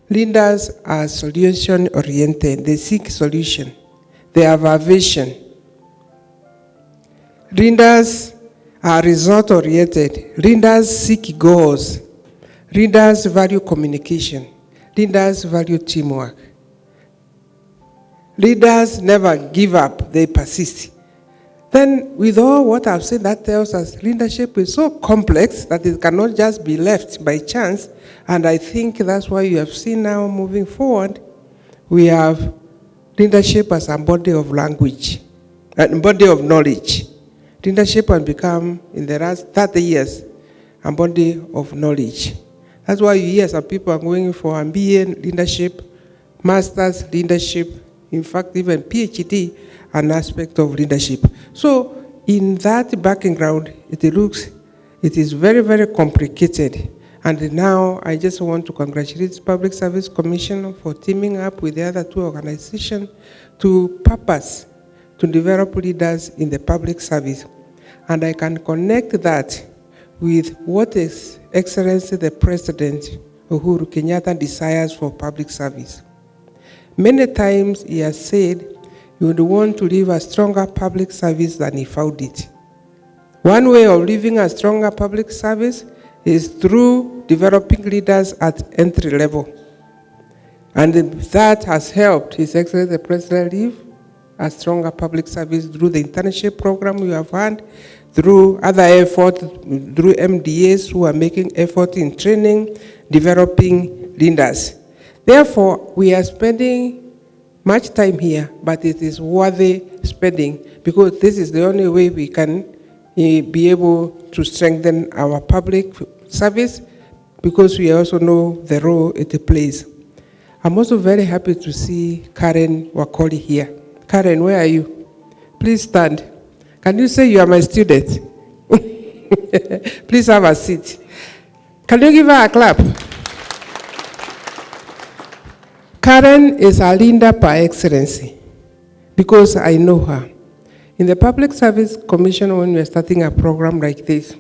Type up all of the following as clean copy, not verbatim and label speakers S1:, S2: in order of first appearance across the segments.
S1: Leaders are solution-oriented. They seek solution. They have a vision. Leaders are result-oriented. Leaders seek goals. Leaders value communication. Leaders value teamwork. Leaders never give up, they persist. Then, with all what I've said, that tells us leadership is so complex that it cannot just be left by chance. And I think that's why you have seen now moving forward, we have leadership as a body of language, a body of knowledge. Leadership has become, in the last 30 years, a body of knowledge. That's why you hear some people are going for MBA leadership, master's leadership, in fact, even PhD, an aspect of leadership. So, in that background, it is very, very complicated. And now, I just want to congratulate the Public Service Commission for teaming up with the other two organizations to purpose to develop leaders in the public service. And I can connect that with what His Excellency the President, Uhuru Kenyatta, desires for public service. Many times he has said he would want to leave a stronger public service than he found it. One way of leaving a stronger public service is through developing leaders at entry level. And that has helped His Excellency the President leave a stronger public service through the internship program we have had, through other efforts, through MDAs who are making effort in training, developing leaders. Therefore, we are spending much time here, but it is worthy spending because this is the only way we can be able to strengthen our public service because we also know the role it plays. I'm also very happy to see Karen Wakoli here. Karen, where are you? Please stand. Can you say you are my student? Please have a seat. Can you give her a clap? Karen is a leader par excellence because I know her. In the Public Service Commission, when we are starting a program like this,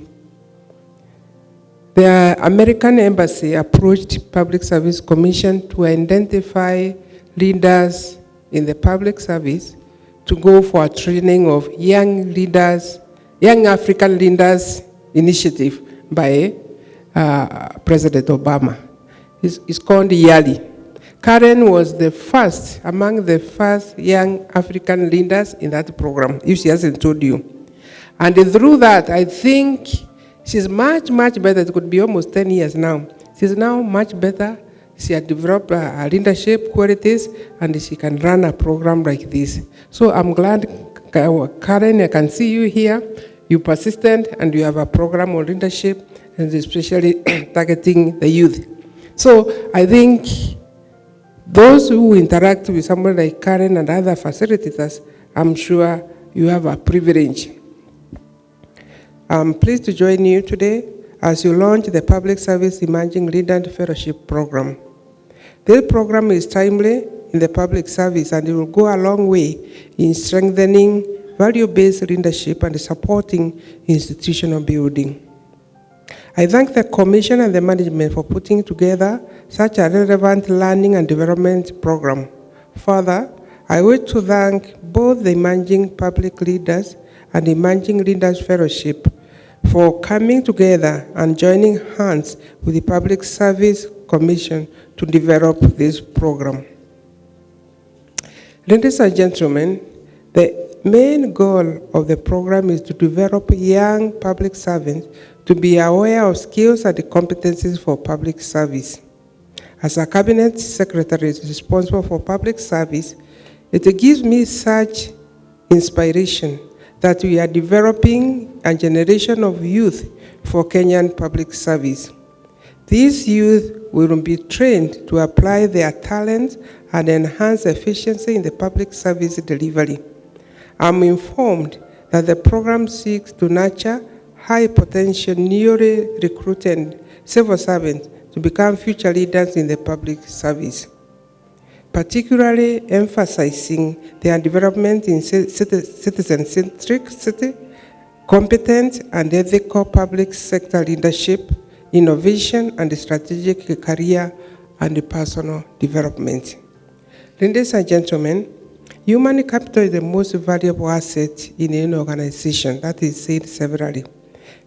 S1: the American Embassy approached Public Service Commission to identify leaders in the public service to go for a training of young leaders, Young African Leaders Initiative by President Obama. It's called YALI. Karen was the first, among the first young African leaders in that program, if she hasn't told you. And through that, I think she's much, much better. It could be almost 10 years now. She's now much better. She has developed her leadership qualities, and she can run a program like this. So I'm glad, Karen, I can see you here. You're persistent, and you have a program on leadership, and especially targeting the youth. So I think those who interact with someone like Karen and other facilitators, I'm sure you have a privilege. I'm pleased to join you today as you launch the Public Service Emerging Leader Fellowship Program. This program is timely in the public service and it will go a long way in strengthening value-based leadership and supporting institutional building. I thank the Commission and the management for putting together such a relevant learning and development program. Further, I wish to thank both the Emerging Public Leaders and the Emerging Leaders Fellowship for coming together and joining hands with the Public Service Commission to develop this program. Ladies and gentlemen, the main goal of the program is to develop young public servants to be aware of skills and competencies for public service. As a cabinet secretary responsible for public service, it gives me such inspiration that we are developing a generation of youth for Kenyan public service. These youth will be trained to apply their talents and enhance efficiency in the public service delivery. I'm informed that the program seeks to nurture high potential newly recruited civil servants to become future leaders in the public service, particularly emphasizing their development in citizen-centric, competent and ethical public sector leadership, innovation and strategic career and personal development. Ladies and gentlemen, human capital is the most valuable asset in any organization. That is said severally.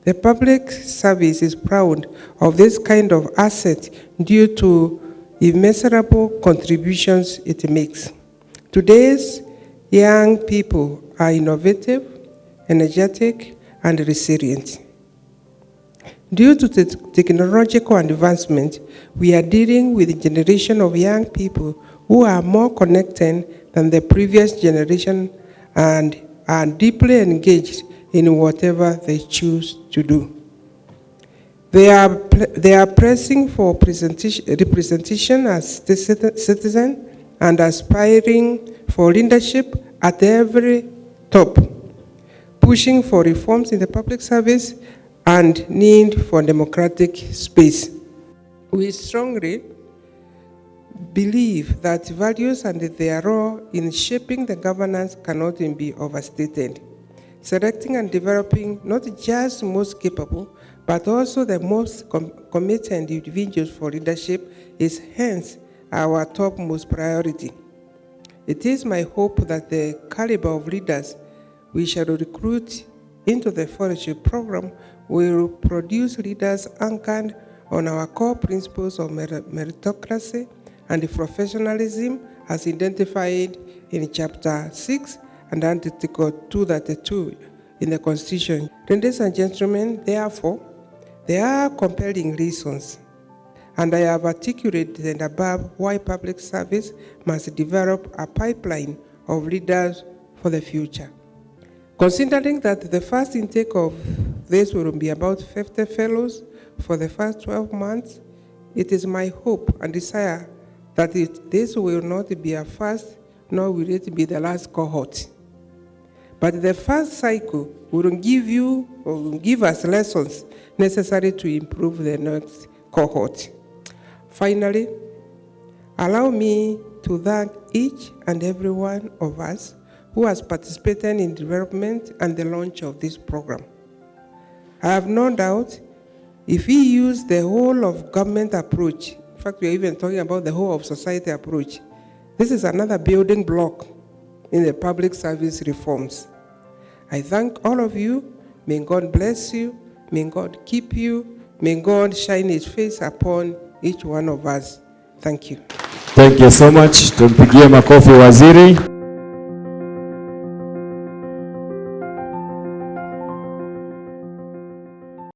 S1: The public service is proud of this kind of asset due to immeasurable contributions it makes. Today's young people are innovative, energetic, and resilient. Due to the technological advancement, we are dealing with a generation of young people who are more connected than the previous generation and are deeply engaged in whatever they choose to do. They are pressing for representation as citizens and aspiring for leadership at every top, pushing for reforms in the public service and need for democratic space. We strongly believe that values and their role in shaping the governance cannot be overstated. Selecting and developing not just most capable, but also the most committed individuals for leadership is hence our topmost priority. It is my hope that the caliber of leaders we shall recruit into the fellowship program will produce leaders anchored on our core principles of meritocracy and professionalism as identified in Chapter 6 and Article 232 in the Constitution. Ladies and gentlemen, therefore, there are compelling reasons, and I have articulated above why public service must develop a pipeline of leaders for the future. Considering that the first intake of this will be about 50 fellows for the first 12 months, it is my hope and desire that this will not be a first, nor will it be the last cohort. But the first cycle will give us lessons necessary to improve the next cohort. Finally, allow me to thank each and every one of us who has participated in development and the launch of this program. I have no doubt if we use the whole of government approach, in fact, we are even talking about the whole of society approach, this is another building block in the public service reforms. I thank all of you. May God bless you. May God keep you. May God shine his face upon each one of us. Thank you.
S2: Thank you so much. Tumpigie makofi waziri.